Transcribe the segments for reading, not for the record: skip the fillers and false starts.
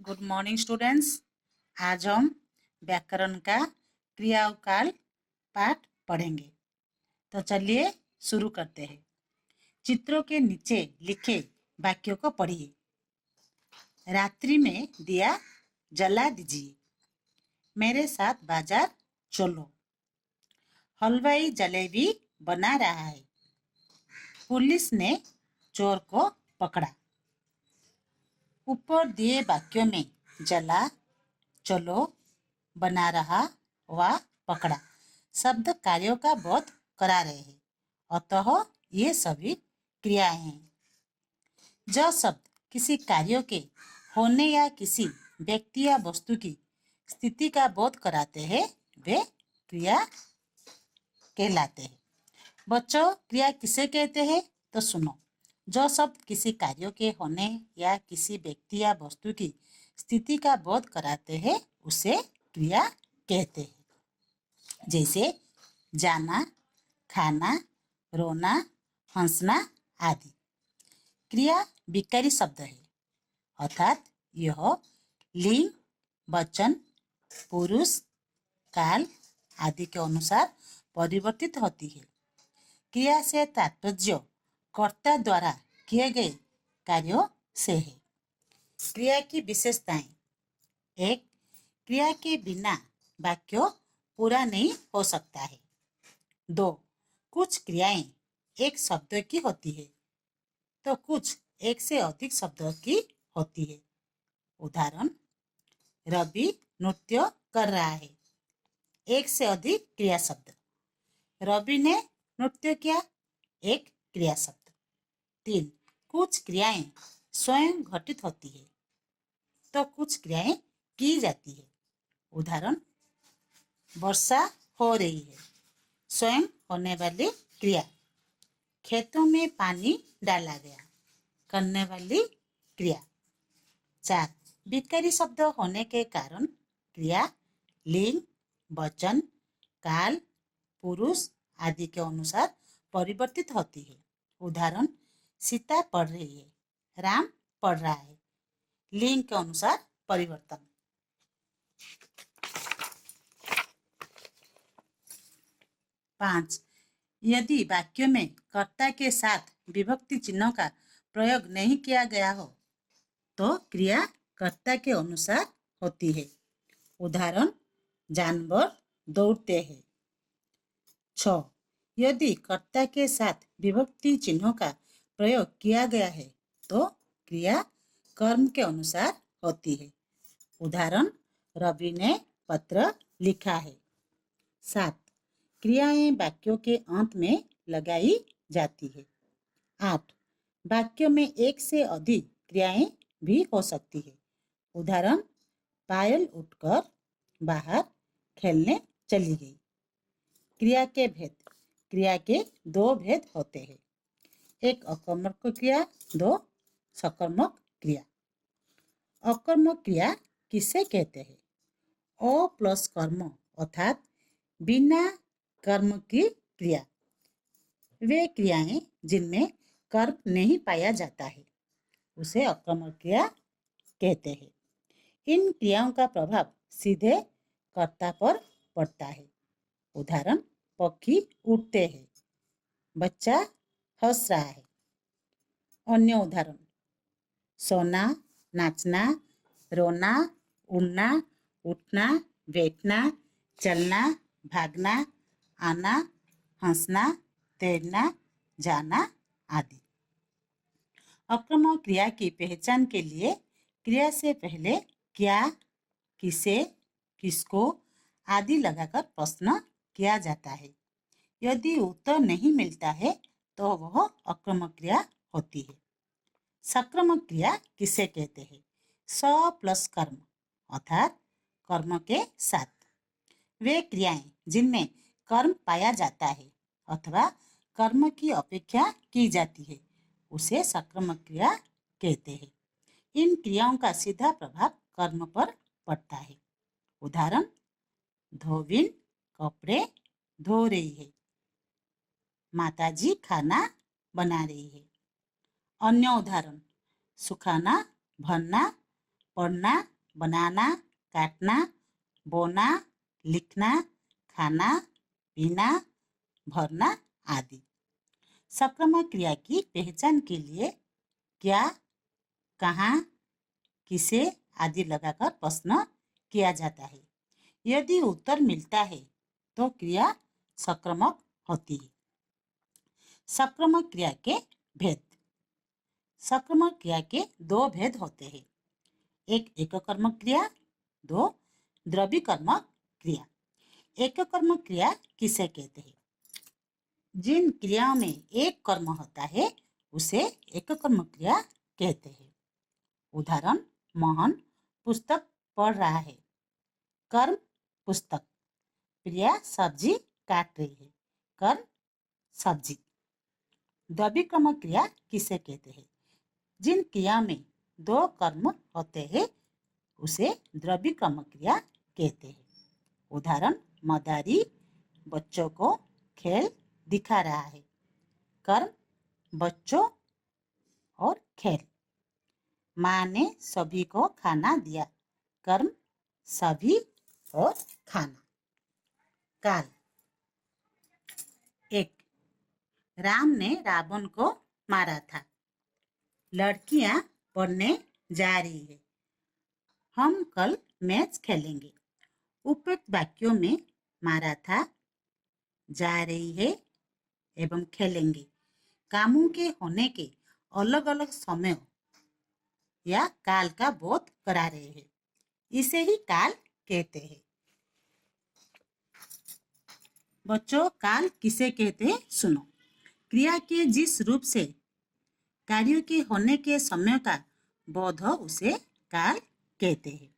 Good morning students. आज हम व्याकरण का क्रिया और काल पाठ पढ़ेंगे। तो चलिए शुरू करते हैं। चित्रों के नीचे लिखे वाक्यों को पढ़िए। रात्रि में दिया जला दीजिए। मेरे साथ बाजार चलो। हलवाई जलेबी बना रहा है। पुलिस ने चोर को पकड़ा। ऊपर दिए वाक्यों में जला, चलो, बना रहा व पकड़ा शब्द कार्यों का बोध करा रहे हैं, अतः ये सभी क्रियाएं हैं। जो शब्द किसी कार्य के होने या किसी व्यक्ति या वस्तु की स्थिति का बोध कराते हैं वे क्रिया कहलाते हैं। बच्चों, क्रिया किसे कहते हैं? तो सुनो। जो शब्द किसी कार्य के होने या किसी व्यक्ति या वस्तु की स्थिति का बोध कराते हैं उसे क्रिया कहते हैं। जैसे जाना, खाना, रोना, हंसना आदि। क्रिया विकारी शब्द है, अर्थात यह लिंग, वचन, पुरुष, काल आदि के अनुसार परिवर्तित होती है। क्रिया से तात्पर्य कर्ता द्वारा किए गए कार्यों से है। क्रिया की विशेषताएं। 1. क्रिया के बिना वाक्य पूरा नहीं हो सकता है। 2. कुछ क्रियाएं एक शब्द की होती है तो कुछ एक से अधिक शब्दों की होती है। उदाहरण, रवि नृत्य कर रहा है। एक से अधिक क्रिया शब्द। रवि ने नृत्य किया, एक क्रिया शब्द। 3. कुछ क्रियाएं स्वयं घटित होती है तो कुछ क्रियाएं की जाती है। उदाहरण, वर्षा हो रही है, स्वयं होने वाली क्रिया। खेतों में पानी डाला गया, करने वाली क्रिया। 4. विकारी शब्द होने के कारण क्रिया लिंग, वचन, काल, पुरुष आदि के अनुसार परिवर्तित होती है। उदाहरण, सीता पढ़ रही है, राम पढ़ रहा है। लिंग के अनुसार परिवर्तन। 5. यदि वाक्य में कर्ता के साथ विभक्ति चिन्हों का प्रयोग नहीं किया गया हो तो क्रिया कर्ता के अनुसार होती है। उदाहरण, जानवर दौड़ते हैं। 6. यदि कर्ता के साथ विभक्ति चिन्हों का प्रयोग किया गया है तो क्रिया कर्म के अनुसार होती है। उदाहरण, रवि ने पत्र लिखा है। 7. क्रियाएं वाक्यों के अंत में लगाई जाती है। 8. वाक्य में एक से अधिक क्रियाएं भी हो सकती है। उदाहरण, पायल उठकर बाहर खेलने चली गई। क्रिया के भेद। क्रिया के 2 भेद होते हैं, एक अकर्मक क्रिया, 2 सकर्मक क्रिया। अकर्मक क्रिया किसे कहते हैं? अ प्लस कर्म अर्थात बिना कर्म की क्रिया। वे क्रियाएं जिनमें कर्म नहीं पाया जाता है उसे अकर्मक क्रिया कहते हैं। इन क्रियाओं का प्रभाव सीधे कर्ता पर पड़ता है। उदाहरण, पक्षी उड़ते हैं, बच्चा हंस रहा है। अन्य उदाहरण, सोना, नाचना, रोना, उड़ना, उठना, बैठना, चलना, भागना, आना, हंसना, तैरना, जाना आदि। अकर्मक क्रिया की पहचान के लिए क्रिया से पहले क्या, किसे, किसको आदि लगाकर प्रश्न किया जाता है। यदि उत्तर नहीं मिलता है तो वह अकर्मक क्रिया होती है। सक्रामक क्रिया किसे कहते हैं? स प्लस कर्म अर्थात कर्म के साथ। वे क्रियाएं जिनमें कर्म पाया जाता है अथवा कर्म की अपेक्षा की जाती है उसे सक्रामक क्रिया कहते हैं। इन क्रियाओं का सीधा प्रभाव कर्म पर पड़ता है। उदाहरण, धोबिन कपड़े धो रही है, माताजी खाना बना रही है। अन्य उदाहरण, सुखाना, भरना, पढ़ना, बनाना, काटना, बोना, लिखना, खाना, पीना, भरना आदि। सक्रमक क्रिया की पहचान के लिए क्या, कहाँ, किसे आदि लगाकर प्रश्न किया जाता है। यदि उत्तर मिलता है तो क्रिया सक्रमक होती है। सक्रमक क्रिया के भेद। सक्रमक क्रिया के दो भेद होते हैं, एक एककर्मक क्रिया, दो द्रव्यकर्मक क्रिया। एककर्मक क्रिया किसे कहते हैं? जिन क्रियाओं में एक कर्म होता है उसे एककर्मक क्रिया कहते हैं। उदाहरण, मोहन पुस्तक पढ़ रहा है। कर्म पुस्तक, प्रिया सब्जी काट रही है। कर्म सब्जी। द्रव्यकर्मक क्रिया किसे कहते हैं? जिन क्रिया में दो कर्म होते हैं उसे द्रव्यकर्मक क्रिया कहते हैं। उदाहरण, मदारी बच्चों को खेल दिखा रहा है। कर्म बच्चों और खेल। माँ ने सभी को खाना दिया। कर्म सभी और खाना। काल। एक, राम ने रावण को मारा था। लड़कियां पढ़ने जा रही है। हम कल मैच खेलेंगे। उपयुक्त वाक्यों में मारा था, जा रही है एवं खेलेंगे कामों के होने के अलग अलग समय या काल का बोध करा रहे हैं। इसे ही काल कहते हैं। बच्चों, काल किसे कहते हैं सुनो। क्रिया के जिस रूप से कार्यों के होने के समय का बोध हो उसे काल कहते हैं।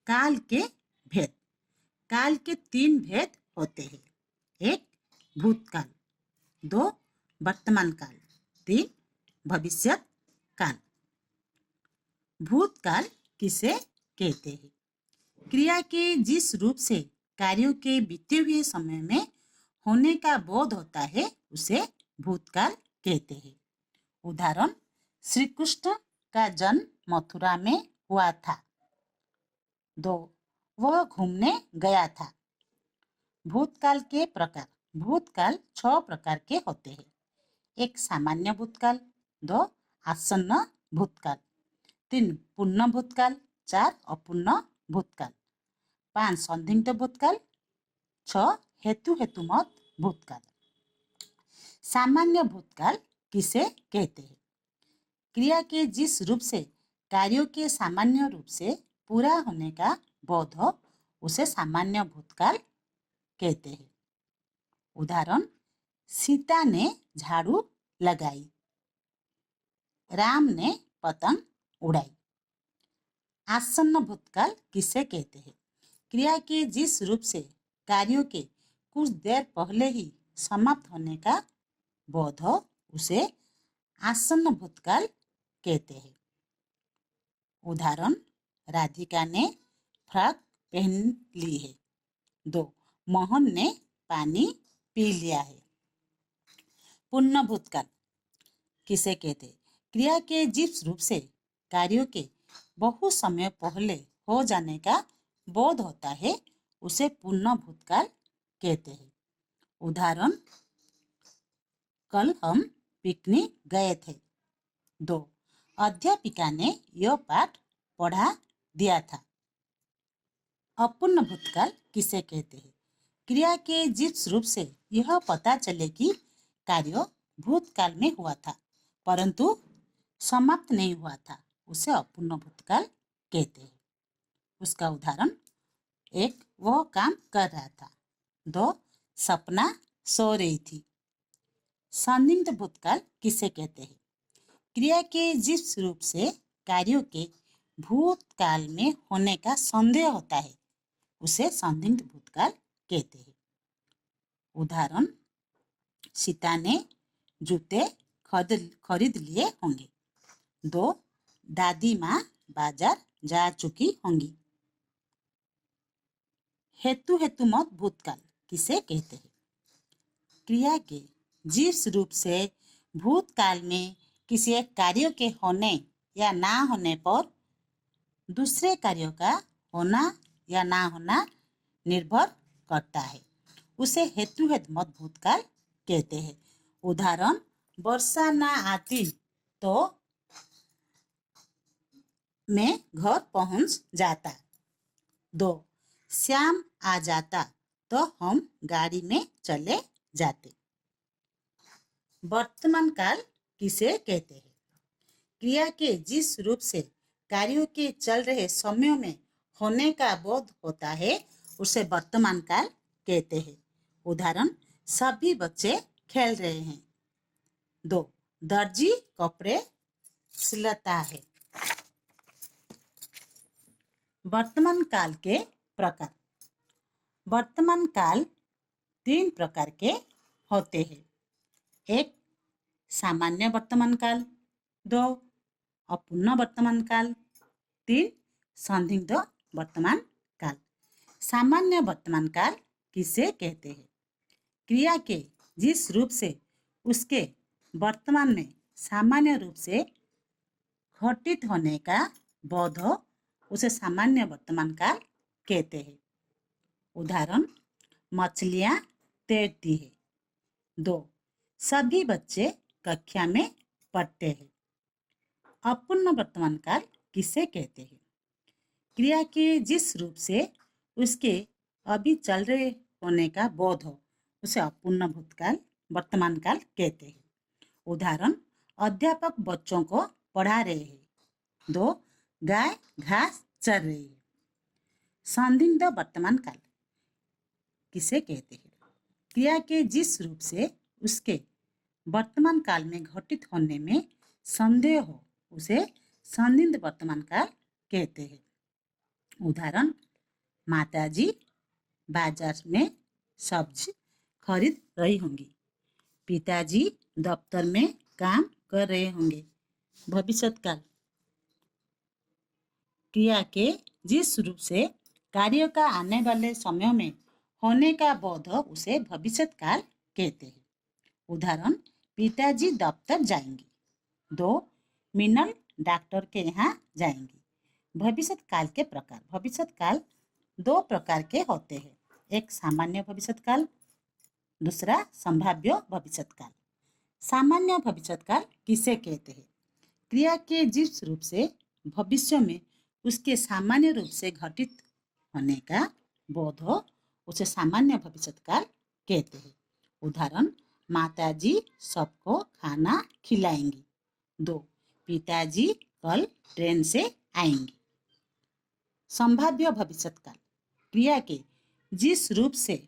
काल के भेद। काल के तीन भेद होते हैं, एक भूतकाल, दो वर्तमान काल, तीन भविष्य काल। भूतकाल किसे कहते हैं? क्रिया के जिस रूप से कार्यों के बीते हुए समय में होने का बोध होता है उसे भूतकाल कहते हैं। उदाहरण, श्री कृष्ण का जन्म मथुरा में हुआ था। दो, वह घूमने गया था। भूतकाल के प्रकार। भूतकाल 6 प्रकार के होते हैं। एक सामान्य भूतकाल, दो आसन्न भूतकाल, तीन पूर्ण भूतकाल, चार अपूर्ण भूतकाल, पांच संदिग्ध भूतकाल, 6 हेतुमत भूतकाल। सामान्य भूतकाल किसे कहते हैं? क्रिया के जिस रूप से कार्यों के सामान्य रूप से पूरा होने का बोध हो उसे सामान्य भूतकाल कहते हैं। उदाहरण, सीता ने झाड़ू लगाई। राम ने पतंग उड़ाई। आसन्न भूतकाल किसे कहते हैं? क्रिया के जिस रूप से कार्यों के कुछ देर पहले ही समाप्त होने का बोध हो उसे आसन्न भूतकाल कहते हैं। उदाहरण, राधिका ने फ्रॉक पहन ली है। दो, मोहन ने पानी पी लिया है। पूर्ण भूतकाल किसे कहते हैं? क्रिया के जिस रूप से कार्यों के बहुत समय पहले हो जाने का बोध होता है उसे पूर्ण भूतकाल कहते हैं। उदाहरण, कल हम पिकनिक गए थे। दो, अध्यापिका ने यह पाठ पढ़ा दिया था। अपूर्ण भूतकाल किसे कहते हैं? क्रिया के जिस रूप से यह पता चले कि कार्य भूतकाल में हुआ था परंतु समाप्त नहीं हुआ था उसे अपूर्ण भूतकाल कहते हैं। उसका उदाहरण, एक, वह काम कर रहा था। दो, सपना सो रही थी। संदिग्ध भूतकाल किसे कहते हैं? क्रिया के जिस रूप से कार्यों के भूतकाल में होने का संदेह होता है उसे संदिग्ध भूतकाल कहते हैं। उदाहरण, सीता ने जूते खरीद लिए होंगे। दो, दादी माँ बाजार जा चुकी होंगी। हेतुमत भूतकाल किसे कहते हैं? क्रिया के जिस रूप से भूतकाल में किसी एक कार्य के होने या ना होने पर दूसरे कार्यों का होना या ना होना निर्भर करता है, उसे हेतुहेत मत भूतकाल कहते हैं। उदाहरण, वर्षा ना आती तो मैं घर पहुंच जाता। 2. श्याम आ जाता तो हम गाड़ी में चले जाते। वर्तमान काल किसे कहते हैं? क्रिया के जिस रूप से कार्यों के चल रहे समयों में होने का बोध होता है उसे वर्तमान काल कहते हैं। उदाहरण, सभी बच्चे खेल रहे हैं। 2. दर्जी कपड़े सिलता है। वर्तमान काल के प्रकार। वर्तमान काल 3 प्रकार के होते हैं। 1. सामान्य वर्तमान काल। 2. अपूर्ण वर्तमान काल। 3. संदिग्ध वर्तमान काल। सामान्य वर्तमान काल किसे कहते हैं? क्रिया के जिस रूप से उसके वर्तमान में सामान्य रूप से घटित होने का बोध हो उसे सामान्य वर्तमान काल कहते हैं। उदाहरण, मछलियाँ तैरती है। 2. सभी बच्चे कक्षा में पढ़ते हैं। अपूर्ण वर्तमान काल किसे कहते हैं? क्रिया के जिस रूप से उसके अभी चल रहे होने का बोध हो उसे अपूर्ण भूतकाल वर्तमान काल कहते हैं। उदाहरण, अध्यापक बच्चों को पढ़ा रहे हैं। 2. गाय घास चर रही है। संदिग्ध वर्तमान काल किसे कहते हैं? क्रिया के जिस रूप से उसके वर्तमान काल में घटित होने में संदेह हो उसे संदिग्ध वर्तमान काल कहते हैं। उदाहरण, माताजी बाजार में सब्जी खरीद रही होंगी। पिताजी दफ्तर में काम कर रहे होंगे। भविष्यकाल क्रिया के जिस रूप से कार्य का आने वाले समय में होने का बोध हो उसे भविष्यकाल कहते हैं। उदाहरण, पिताजी दफ्तर जाएंगे। 2. मिनल डॉक्टर के यहाँ जाएंगी। भविष्यकाल के प्रकार। भविष्यकाल 2 प्रकार के होते हैं। एक सामान्य भविष्यकाल, दूसरा संभाव्य भविष्यकाल। सामान्य भविष्यकाल किसे कहते हैं? क्रिया के जिस रूप से भविष्य में उसके सामान्य रूप से घटित होने का बोध हो उसे सामान्य भविष्यकाल कहते हैं। उदाहरण, माताजी सबको खाना खिलाएंगी। 2. पिताजी कल ट्रेन से आएंगे। संभाव्य भविष्यकाल क्रिया के जिस रूप से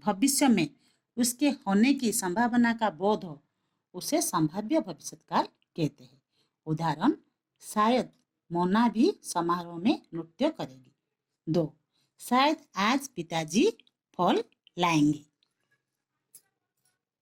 भविष्य में उसके होने की संभावना का बोध हो उसे संभाव्य भविष्यकाल कहते हैं। उदाहरण, शायद मोना भी समारोह में नृत्य करेगी। 2. शायद आज पिताजी फल लाएंगे।